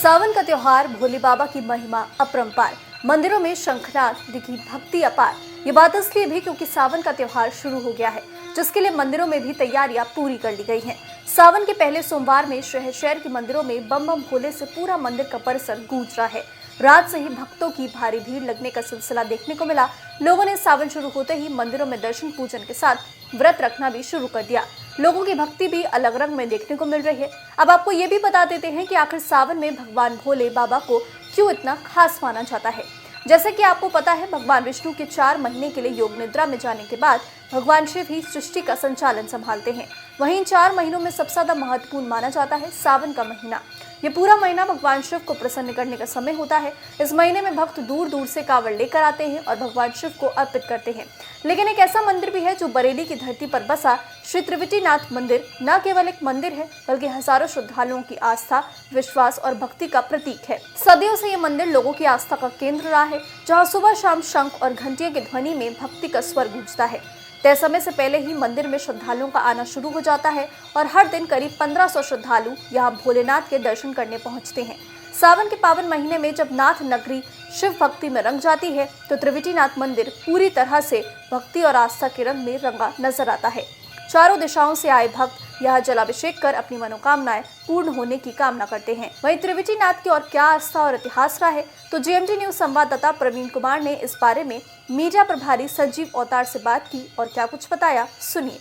सावन का त्योहार भोले बाबा की महिमा अपरंपार। मंदिरों में शंखनाद की भक्ति अपार। ये बात इसलिए भी क्योंकि सावन का त्योहार शुरू हो गया है, जिसके लिए मंदिरों में भी तैयारियां पूरी कर ली गई हैं। सावन के पहले सोमवार में शहर शहर के मंदिरों में बम बम भोले से पूरा मंदिर का परिसर गूंज रहा है। रात से ही भक्तों की भारी भीड़ लगने का सिलसिला देखने को मिला। लोगों ने सावन शुरू होते ही मंदिरों में दर्शन पूजन के साथ व्रत रखना भी शुरू कर दिया। लोगों की भक्ति भी अलग रंग में देखने को मिल रही है। अब आपको ये भी बता देते हैं कि आखिर सावन में भगवान भोले बाबा को क्यों इतना खास माना जाता है। जैसे कि आपको पता है, भगवान विष्णु के 4 महीने के लिए योग निद्रा में जाने के बाद भगवान शिव ही सृष्टि का संचालन संभालते हैं। वहीं 4 महीनों में सबसे ज्यादा महत्वपूर्ण माना जाता है सावन का महीना। ये पूरा महीना भगवान शिव को प्रसन्न करने का समय होता है। इस महीने में भक्त दूर दूर से कांवड़ लेकर आते हैं और भगवान शिव को अर्पित करते हैं। लेकिन एक ऐसा मंदिर भी है जो बरेली की धरती पर बसा श्री त्रिविटीनाथ मंदिर न केवल एक मंदिर है, बल्कि हजारों श्रद्धालुओं की आस्था, विश्वास और भक्ति का प्रतीक है। सदियों से ये मंदिर लोगों की आस्था का केंद्र रहा है, जहाँ सुबह शाम शंख और घंटियों की ध्वनि में भक्ति का स्वर गूंजता है। तय समय से पहले ही मंदिर में श्रद्धालुओं का आना शुरू हो जाता है और हर दिन करीब 1500 श्रद्धालु यहाँ भोलेनाथ के दर्शन करने पहुँचते हैं। सावन के पावन महीने में जब नाथ नगरी शिव भक्ति में रंग जाती है, तो त्रिविटीनाथ मंदिर पूरी तरह से भक्ति और आस्था के रंग में रंगा नजर आता है। चारों दिशाओं से आए भक्त यहाँ जलाभिषेक कर अपनी मनोकामनाएं पूर्ण होने की कामना करते हैं। वहीं त्रिविटीनाथ की और क्या आस्था और इतिहास रहा है, तो जीएमटी न्यूज संवाददाता प्रवीण कुमार ने इस बारे में मीडिया प्रभारी संजीव अवतार से बात की और क्या कुछ बताया, सुनिए।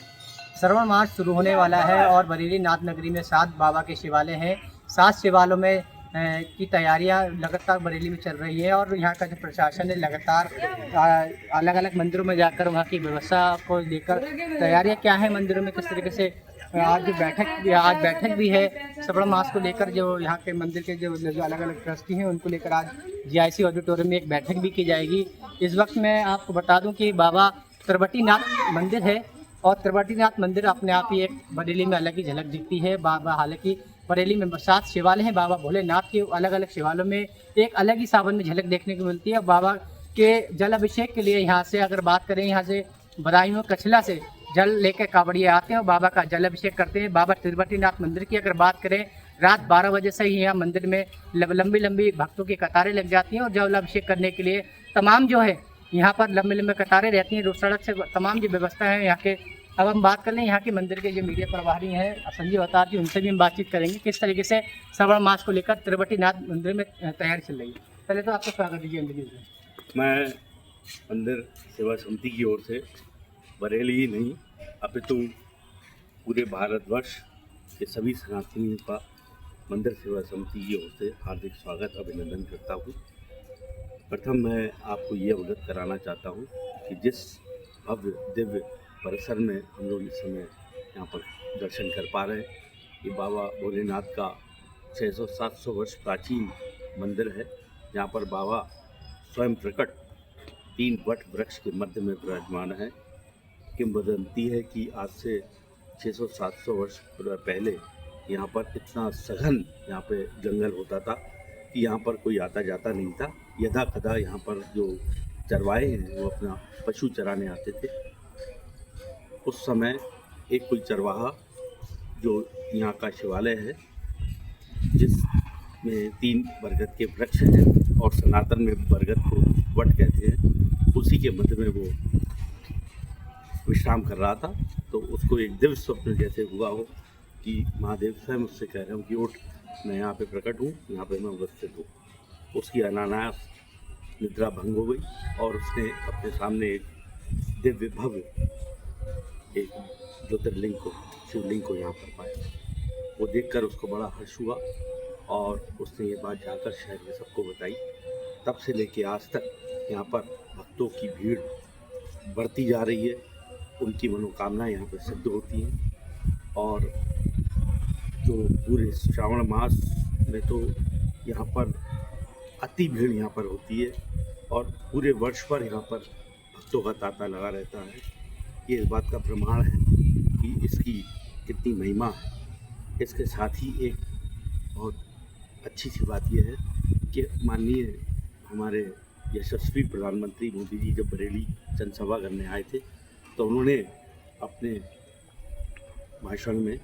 श्रावण मास शुरू होने वाला है और बरेली नाथ नगरी में 7 बाबा के शिवालय हैं। 7 शिवालयों में की तैयारियां लगातार बरेली में चल रही है और यहाँ का जो प्रशासन है लगातार अलग अलग मंदिरों में जाकर वहाँ की व्यवस्था को लेकर तैयारियां क्या है मंदिरों में किस तरीके से आज बैठक भी है श्रावण मास को लेकर। जो यहाँ के मंदिर के जो अलग अलग ट्रस्टी हैं उनको लेकर आज जीआईसी ऑडिटोरियम में एक बैठक भी की जाएगी। इस वक्त मैं आपको बता दूं कि बाबा त्रिविटीनाथ मंदिर है और त्रिविटीनाथ मंदिर अपने आप ही एक बरेली में अलग ही झलक दिखती है। बाबा हालांकि बरेली में 7 शिवालय हैं। बाबा भोलेनाथ के अलग अलग शिवालयों में एक अलग ही सावन में झलक देखने को मिलती है। बाबा के जल अभिषेक के लिए यहाँ से अगर बात करें, यहाँ से बदायूं कछला से जल लेकर कांवड़िए आते हैं और बाबा का जल अभिषेक करते हैं। बाबा त्रिविटीनाथ मंदिर की अगर बात करें, रात 12 बजे से ही यहाँ मंदिर में लंबी लंबी भक्तों की कतारें लग जाती हैं और जल अभिषेक करने के लिए तमाम जो है यहाँ पर लंबे लंबे कतारें रहती हैं। रोड सड़क से तमाम जो व्यवस्था है यहाँ के। अब हम बात कर लें यहाँ के मंदिर के जो मीडिया प्रभारी हैं संजीव अवतार जी, उनसे भी हम बातचीत करेंगे किस तरीके से श्रावण मास को लेकर त्रिविटीनाथ मंदिर में तैयारी चल रही है। पहले तो आपका स्वागत दीजिए। मैं मंदिर सेवा समिति की ओर से बरेली ही नहीं अपितु पूरे भारतवर्ष के सभी सनातनियों का मंदिर सेवा समिति की ओर से हार्दिक स्वागत अभिनंदन करता हूँ। प्रथम मैं आपको ये अवगत कराना चाहता हूँ कि जिस भव्य दिव्य परिसर में हम लोग इस समय यहाँ पर दर्शन कर पा रहे हैं, ये बाबा भोलेनाथ का 600-700 वर्ष प्राचीन मंदिर है, जहाँ पर बाबा स्वयं प्रकट 3 वट वृक्ष के मध्य में विराजमान है। किंवदंती है कि आज से 600-700 वर्ष पहले यहाँ पर इतना सघन यहाँ पे जंगल होता था कि यहाँ पर कोई आता जाता नहीं था। यदा कदा यहाँ पर जो चरवाहे हैं वो अपना पशु चराने आते थे। उस समय एक कोई चरवाहा जो यहाँ का शिवालय है, जिसमें 3 बरगद के वृक्ष हैं और सनातन में बरगद को वट कहते हैं, उसी के मध्य में वो विश्राम कर रहा था। तो उसको एक दिव्य स्वप्न जैसे हुआ हो कि महादेव स्वयं उससे कह रहे हो कि उठ, मैं यहाँ पे प्रकट हूँ, यहाँ पे मैं उपस्थित हूँ। उसकी अनायास निद्रा भंग हो गई और उसने अपने सामने एक दिव्य भव्य एक ज्योतिर्लिंग को, शिवलिंग को यहाँ पर पाया। वो देखकर उसको बड़ा हर्ष हुआ और उसने ये बात जाकर शहर में सबको बताई। तब से लेके आज तक यहाँ पर भक्तों की भीड़ बढ़ती जा रही है, उनकी मनोकामनाएं यहाँ पर सिद्ध होती हैं। और जो पूरे श्रावण मास में तो यहाँ पर अति भीड़ यहाँ पर होती है और पूरे वर्ष भर यहाँ पर भक्तों का तांता लगा रहता है। ये इस बात का प्रमाण है कि इसकी कितनी महिमा है। इसके साथ ही एक बहुत अच्छी सी बात यह है कि माननीय हमारे यशस्वी प्रधानमंत्री मोदी जी जब बरेली जनसभा करने आए थे, तो उन्होंने अपने भाषण में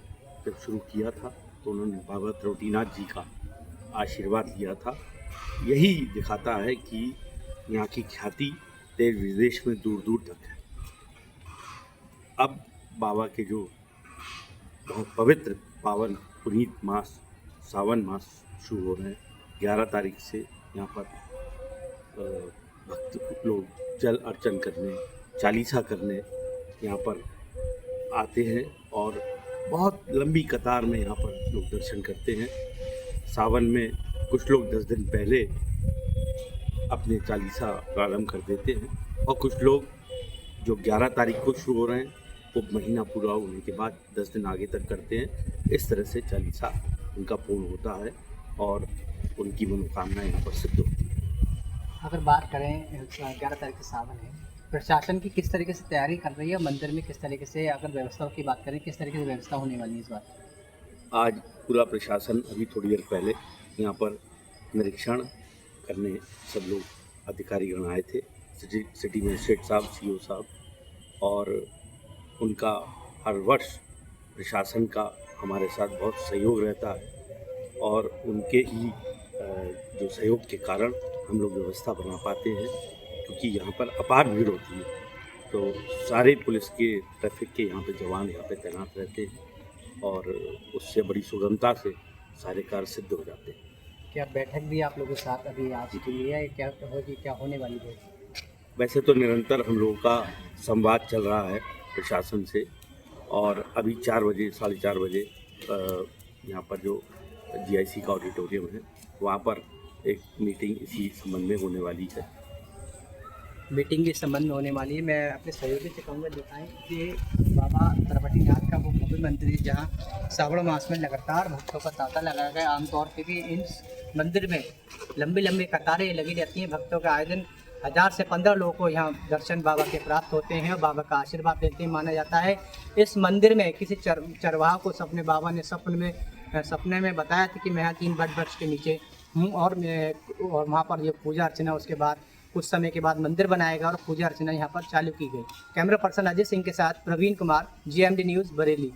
जब शुरू किया था तो उन्होंने बाबा त्रिविटीनाथ जी का आशीर्वाद लिया था। यही दिखाता है कि यहाँ की ख्याति देश विदेश में दूर दूर तक है। अब बाबा के जो बहुत पवित्र पावन पुनीत मास सावन मास शुरू हो रहे हैं। 11 तारीख से यहाँ पर भक्त लोग जल अर्चन करने, चालीसा करने यहाँ पर आते हैं और बहुत लंबी कतार में यहाँ पर लोग दर्शन करते हैं। सावन में कुछ लोग 10 दिन पहले अपने चालीसा प्रारंभ कर देते हैं और कुछ लोग जो 11 तारीख को शुरू हो रहे हैं वो महीना पूरा होने के बाद 10 दिन आगे तक करते हैं। इस तरह से चालीसा उनका पूर्ण होता है और उनकी मनोकामना यहाँ पर सिद्ध होती है। अगर बात करें 11 तारीख के सावन है, प्रशासन की किस तरीके से तैयारी कर रही है, मंदिर में किस तरीके से, अगर व्यवस्थाओं की बात करें किस तरीके से व्यवस्था होने वाली है इस बार? आज पूरा प्रशासन अभी थोड़ी देर पहले यहाँ पर निरीक्षण करने सब लोग अधिकारीगण आए थे। सिटी मजिस्ट्रेट साहब, CO साहब, और उनका हर वर्ष प्रशासन का हमारे साथ बहुत सहयोग रहता है और उनके ही जो सहयोग के कारण हम लोग व्यवस्था बना पाते हैं, क्योंकि यहाँ पर अपार भीड़ होती है। तो सारे पुलिस के ट्रैफिक के यहाँ पे जवान यहाँ पे तैनात रहते हैं और उससे बड़ी सुगमता से सारे कार्य सिद्ध हो जाते हैं। क्या बैठक भी आप लोगों के साथ अभी आज के लिए है, क्या होगी, क्या होने वाली है? वैसे तो निरंतर हम लोगों का संवाद चल रहा है प्रशासन से और अभी 4 बजे 4:30 बजे यहाँ पर जो GIC का ऑडिटोरियम है वहाँ पर एक मीटिंग इसी संबंध में होने वाली है। मीटिंग के संबंध में होने वाली है। मैं अपने सहयोगी से कहूँगा दिखाएं कि बाबा तरवटीनाथ का वो भव्य मंदिर है जहाँ श्रावण मास में लगातार भक्तों का तांता लगाया गया। आमतौर पर भी इन मंदिर में लंबी लंबी कतारें लगी रहती हैं। भक्तों का आयोजन 1000 से 15 लोगों को यहाँ दर्शन बाबा के प्राप्त होते हैं और बाबा का आशीर्वाद लेते हैं। माना जाता है इस मंदिर में किसी चरवाहा को सपने बाबा ने सपने में बताया था कि मैं यहाँ 3 बट वृक्ष के नीचे हूँ और वहाँ पर ये पूजा अर्चना, उसके बाद कुछ समय के बाद मंदिर बनाएगा और पूजा अर्चना यहाँ पर चालू की गई। कैमरा पर्सन अजय सिंह के साथ प्रवीण कुमार, GMD न्यूज़, बरेली।